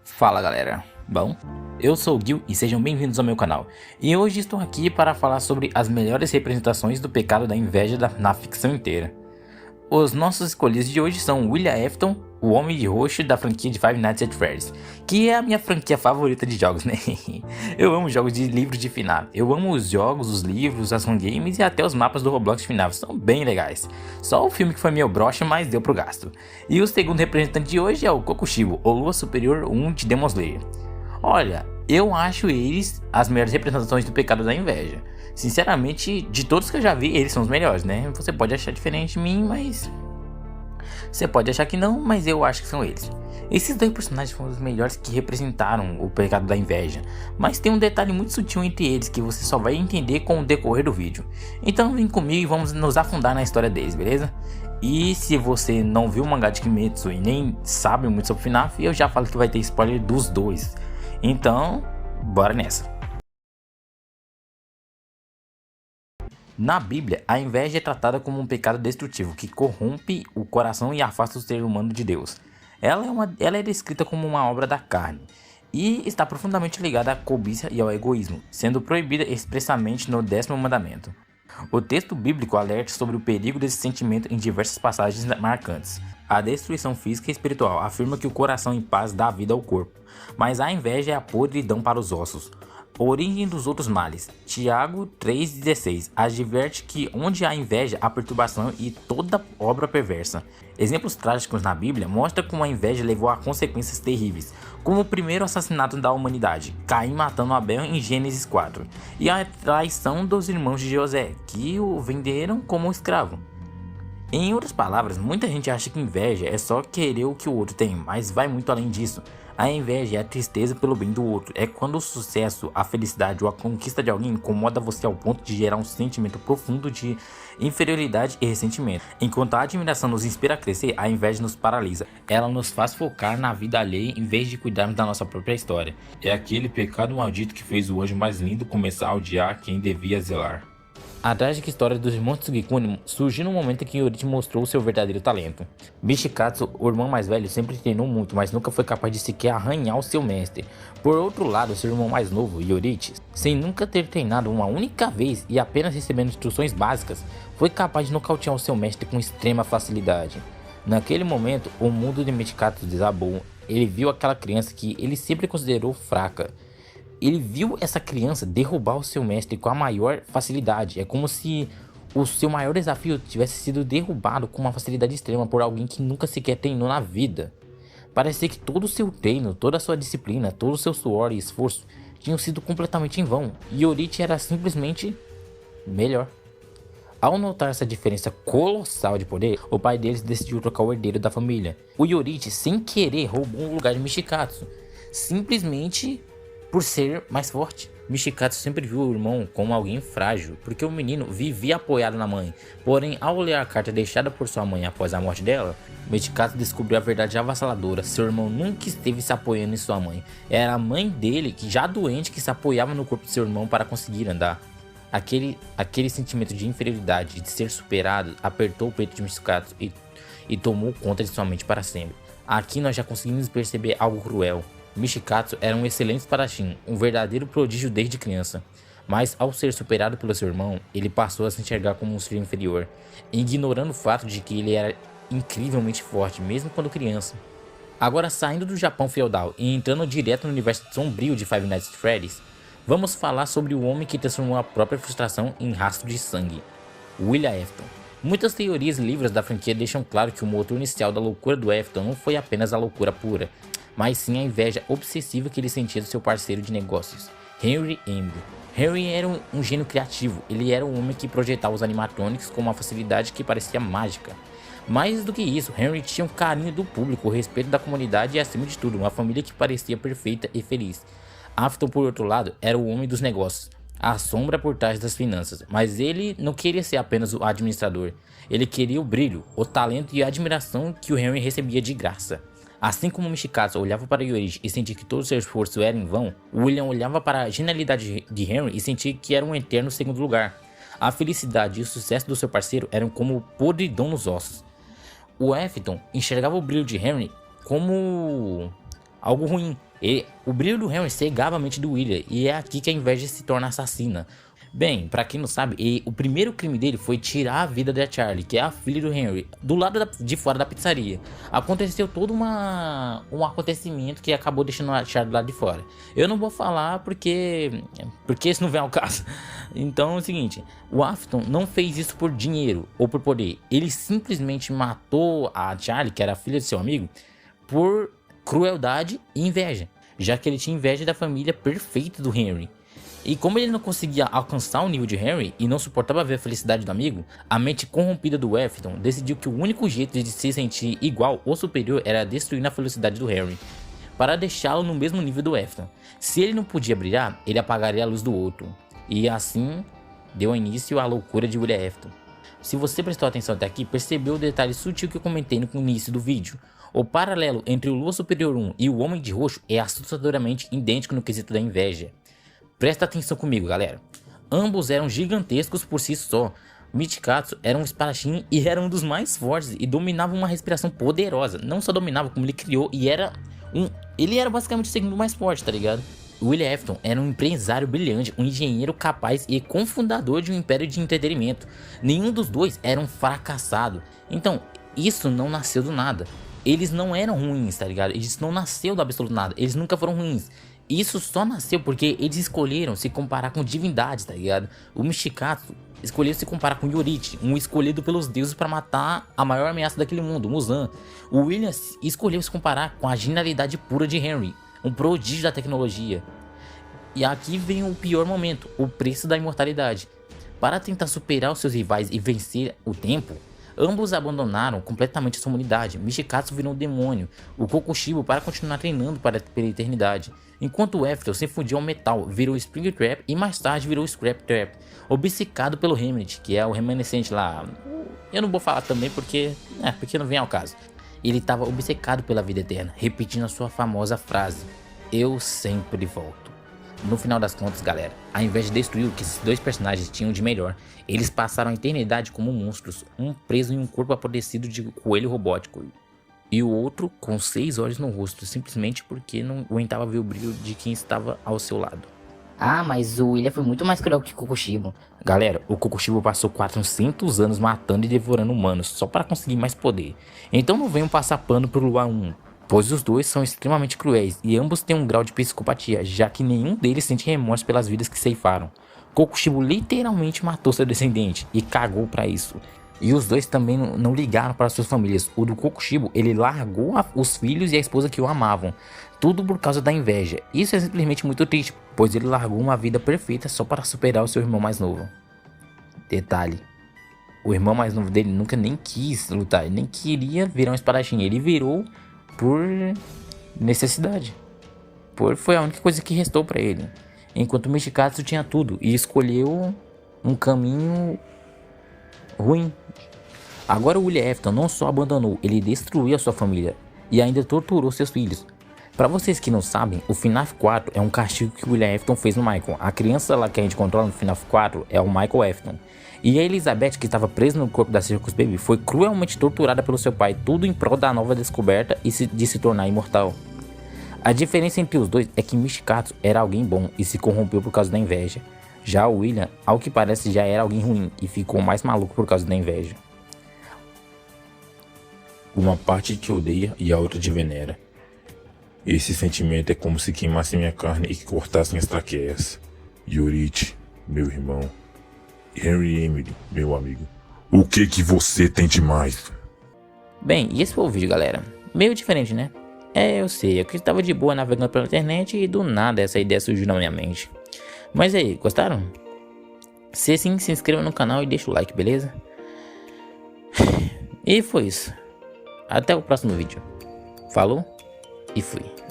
Fala galera, bom? Eu sou o Gil e sejam bem-vindos ao meu canal. E hoje estou aqui para falar sobre as melhores representações do pecado da inveja na ficção inteira. Os nossos escolhidos de hoje são William Afton, o Homem de Roxo da franquia de Five Nights at Freddy's, que é a minha franquia favorita de jogos, né? Eu amo jogos de livros de FNAF, eu amo os jogos, os livros, as fangames e até os mapas do Roblox de FNAF, são bem legais. Só o filme que foi meio broxa, mas deu pro gasto. E o segundo representante de hoje é o Kokushibo, o Lua Superior 1 de Demon Slayer. Olha, eu acho eles as melhores representações do pecado da inveja. Sinceramente, de todos que eu já vi, eles são os melhores, né? Você pode achar diferente de mim, mas... Você pode achar que não, mas eu acho que são eles. Esses dois personagens foram os melhores que representaram o pecado da inveja. Mas tem um detalhe muito sutil entre eles que você só vai entender com o decorrer do vídeo. Então vem comigo e vamos nos afundar na história deles, beleza? E se você não viu o mangá de Kimetsu e nem sabe muito sobre FNAF, eu já falo que vai ter spoiler dos dois. Então, bora nessa. Na Bíblia, a inveja é tratada como um pecado destrutivo que corrompe o coração e afasta o ser humano de Deus. Ela é descrita como uma obra da carne e está profundamente ligada à cobiça e ao egoísmo, sendo proibida expressamente no 10º mandamento. O texto bíblico alerta sobre o perigo desse sentimento em diversas passagens marcantes. A destruição física e espiritual afirma que o coração em paz dá vida ao corpo, mas a inveja é a podridão para os ossos. Origem dos outros males. Tiago 3,16 adverte que onde há inveja, há perturbação e toda obra perversa. Exemplos trágicos na Bíblia mostram como a inveja levou a consequências terríveis, como o primeiro assassinato da humanidade, Caim matando Abel em Gênesis 4, e a traição dos irmãos de José, que o venderam como escravo. Em outras palavras, muita gente acha que inveja é só querer o que o outro tem, mas vai muito além disso. A inveja é a tristeza pelo bem do outro, é quando o sucesso, a felicidade ou a conquista de alguém incomoda você ao ponto de gerar um sentimento profundo de inferioridade e ressentimento. Enquanto a admiração nos inspira a crescer, a inveja nos paralisa. Ela nos faz focar na vida alheia em vez de cuidarmos da nossa própria história. É aquele pecado maldito que fez o anjo mais lindo começar a odiar quem devia zelar. A trágica história dos irmãos Tsugikuni surgiu no momento em que Yorichi mostrou seu verdadeiro talento. Mishikatsu, o irmão mais velho, sempre treinou muito, mas nunca foi capaz de sequer arranhar o seu mestre. Por outro lado, seu irmão mais novo, Yorichi, sem nunca ter treinado uma única vez e apenas recebendo instruções básicas, foi capaz de nocautear o seu mestre com extrema facilidade. Naquele momento, o mundo de Mishikatsu desabou. Ele viu aquela criança que ele sempre considerou fraca. Ele viu essa criança derrubar o seu mestre com a maior facilidade. É como se o seu maior desafio tivesse sido derrubado com uma facilidade extrema por alguém que nunca sequer treinou na vida. Parecia que todo o seu treino, toda a sua disciplina, todo o seu suor e esforço tinham sido completamente em vão. E Yorichi era simplesmente melhor. Ao notar essa diferença colossal de poder, o pai deles decidiu trocar o herdeiro da família. O Yorichi, sem querer, roubou o lugar de Mishikatsu, simplesmente por ser mais forte. Mishikatsu sempre viu o irmão como alguém frágil, porque o menino vivia apoiado na mãe. Porém, ao ler a carta deixada por sua mãe após a morte dela, Mishikatsu descobriu a verdade avassaladora. Seu irmão nunca esteve se apoiando em sua mãe. Era a mãe dele, que já doente, que se apoiava no corpo de seu irmão para conseguir andar. Aquele sentimento de inferioridade, de ser superado, apertou o peito de Mishikatsu e tomou conta de sua mente para sempre. Aqui nós já conseguimos perceber algo cruel. Mishikatsu era um excelente espadachim, um verdadeiro prodígio desde criança. Mas ao ser superado pelo seu irmão, ele passou a se enxergar como um ser inferior, ignorando o fato de que ele era incrivelmente forte, mesmo quando criança. Agora, saindo do Japão feudal e entrando direto no universo sombrio de Five Nights at Freddy's, vamos falar sobre o homem que transformou a própria frustração em rastro de sangue, William Afton. Muitas teorias e livros da franquia deixam claro que o motor inicial da loucura do Afton não foi apenas a loucura pura, mas sim a inveja obsessiva que ele sentia do seu parceiro de negócios, Henry Embry. Henry era um gênio criativo, ele era um homem que projetava os animatronics com uma facilidade que parecia mágica. Mais do que isso, Henry tinha um carinho do público, o respeito da comunidade e, acima de tudo, uma família que parecia perfeita e feliz. Afton, por outro lado, era o homem dos negócios, a sombra por trás das finanças, mas ele não queria ser apenas o administrador, ele queria o brilho, o talento e a admiração que o Henry recebia de graça. Assim como Mishikatsu olhava para Yorichi e sentia que todo o seu esforço era em vão, William olhava para a genialidade de Henry e sentia que era um eterno segundo lugar. A felicidade e o sucesso do seu parceiro eram como podridão nos ossos. O Afton enxergava o brilho de Henry como algo ruim, O brilho do Henry cegava a mente do William, e é aqui que a inveja se torna assassina. Bem, pra quem não sabe, o primeiro crime dele foi tirar a vida da Charlie, que é a filha do Henry, do lado de fora da pizzaria. Aconteceu todo um acontecimento que acabou deixando a Charlie lá de fora. Eu não vou falar porque isso não vem ao caso. Então é o seguinte, o Afton não fez isso por dinheiro ou por poder. Ele simplesmente matou a Charlie, que era a filha de seu amigo, por crueldade e inveja, já que ele tinha inveja da família perfeita do Henry. E como ele não conseguia alcançar o nível de Henry e não suportava ver a felicidade do amigo, a mente corrompida do Afton decidiu que o único jeito de se sentir igual ou superior era destruir a felicidade do Henry, para deixá-lo no mesmo nível do Afton. Se ele não podia brilhar, ele apagaria a luz do outro. E assim deu início à loucura de William Afton. Se você prestou atenção até aqui, percebeu o detalhe sutil que eu comentei no início do vídeo. O paralelo entre o Lua Superior 1 e o Homem de Roxo é assustadoramente idêntico no quesito da inveja. Presta atenção comigo, galera. Ambos eram gigantescos por si só. Michikatsu era um espadachim e era um dos mais fortes e dominava uma respiração poderosa. Não só dominava, como ele criou e ele era basicamente o segundo mais forte, tá ligado? William Afton era um empresário brilhante, um engenheiro capaz e cofundador de um império de entretenimento. Nenhum dos dois era um fracassado. Então, isso não nasceu do nada. Eles não eram ruins, tá ligado? Eles não nasceu do absoluto nada. Eles nunca foram ruins. Isso só nasceu porque eles escolheram se comparar com divindades, tá ligado? O Michikatsu escolheu se comparar com Yorichi, um escolhido pelos deuses para matar a maior ameaça daquele mundo, Muzan. O William escolheu se comparar com a genialidade pura de Henry, um prodígio da tecnologia. E aqui vem o pior momento, o preço da imortalidade. Para tentar superar os seus rivais e vencer o tempo, ambos abandonaram completamente sua humanidade. Michikatsu virou um demônio, o Kokushibo para continuar treinando pela eternidade, enquanto o Afton se fundiu ao metal, virou Springtrap e mais tarde virou Scrap Trap, obcecado pelo Remnant, que é o remanescente lá. Eu não vou falar também porque não vem ao caso. Ele estava obcecado pela vida eterna, repetindo a sua famosa frase: "Eu sempre volto". No final das contas, galera, a inveja destruiu o que esses dois personagens tinham de melhor. Eles passaram a eternidade como monstros, um preso em um corpo apodrecido de coelho robótico, e o outro com 6 olhos no rosto, simplesmente porque não aguentava ver o brilho de quem estava ao seu lado. Ah, mas o William foi muito mais cruel que o Kokushibo. Galera, o Kokushibo passou 400 anos matando e devorando humanos só para conseguir mais poder. Então não venham passar pano pro Lua 1, pois os dois são extremamente cruéis e ambos têm um grau de psicopatia, já que nenhum deles sente remorso pelas vidas que ceifaram. Kokushibo literalmente matou seu descendente e cagou pra isso. E os dois também não ligaram para suas famílias. O do Kokushibo, ele largou os filhos e a esposa que o amavam. Tudo por causa da inveja. Isso é simplesmente muito triste, pois ele largou uma vida perfeita só para superar o seu irmão mais novo. Detalhe: o irmão mais novo dele nunca nem quis lutar, ele nem queria virar um espadachim. Ele virou por necessidade. Foi a única coisa que restou para ele. Enquanto o Michikatsu tinha tudo e escolheu um caminho ruim. Agora o William Afton não só abandonou, ele destruiu a sua família e ainda torturou seus filhos. Para vocês que não sabem, o FNAF 4 é um castigo que o William Afton fez no Michael. A criança lá que a gente controla no FNAF 4 é o Michael Afton. E a Elizabeth, que estava presa no corpo da Circus Baby, foi cruelmente torturada pelo seu pai, tudo em prol da nova descoberta e de se tornar imortal. A diferença entre os dois é que Michikatsu era alguém bom e se corrompeu por causa da inveja. Já o William, ao que parece, já era alguém ruim e ficou mais maluco por causa da inveja. Uma parte te odeia e a outra te venera. Esse sentimento é como se queimasse minha carne e cortasse minhas traqueias. Yorichi, meu irmão. Henry Emily, meu amigo. O que você tem de mais? Bem, e esse foi o vídeo, galera. Meio diferente, né? Eu sei, eu que estava de boa navegando pela internet e do nada essa ideia surgiu na minha mente. Mas aí, gostaram? Se sim, se inscreva no canal e deixa o like, beleza? E foi isso. Até o próximo vídeo. Falou e fui.